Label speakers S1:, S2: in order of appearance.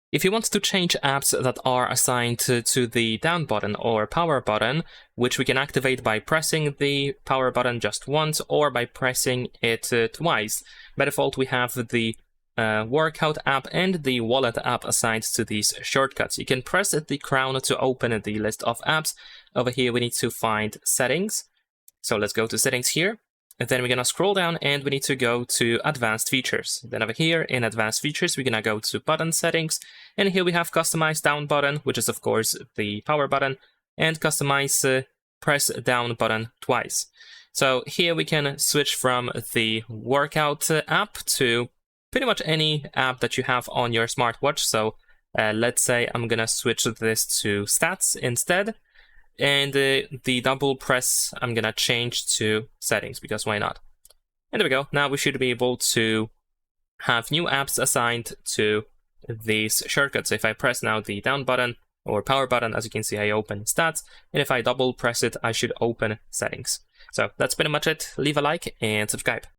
S1: If you want to change apps that are assigned to the down button or power button, which we can activate by pressing the power button just once or by pressing it twice. By default, we have the workout app and the wallet app assigned to these shortcuts. You can press the crown to open the list of apps. Over here, we need to find settings. So let's go to settings here. And then we're going to scroll down and we need to go to advanced features. Then over here in advanced features, we're going to go to button settings. And here we have customize down button, which is of course the power button, and customize press down button twice. So here we can switch from the workout app to pretty much any app that you have on your smartwatch. So let's say I'm going to switch this to stats instead. And the double press, I'm going to change to settings, because why not? And there we go. Now we should be able to have new apps assigned to these shortcuts. If I press now the down button or power button, as you can see, I open stats. And if I double press it, I should open settings. So that's pretty much it. Leave a like and subscribe.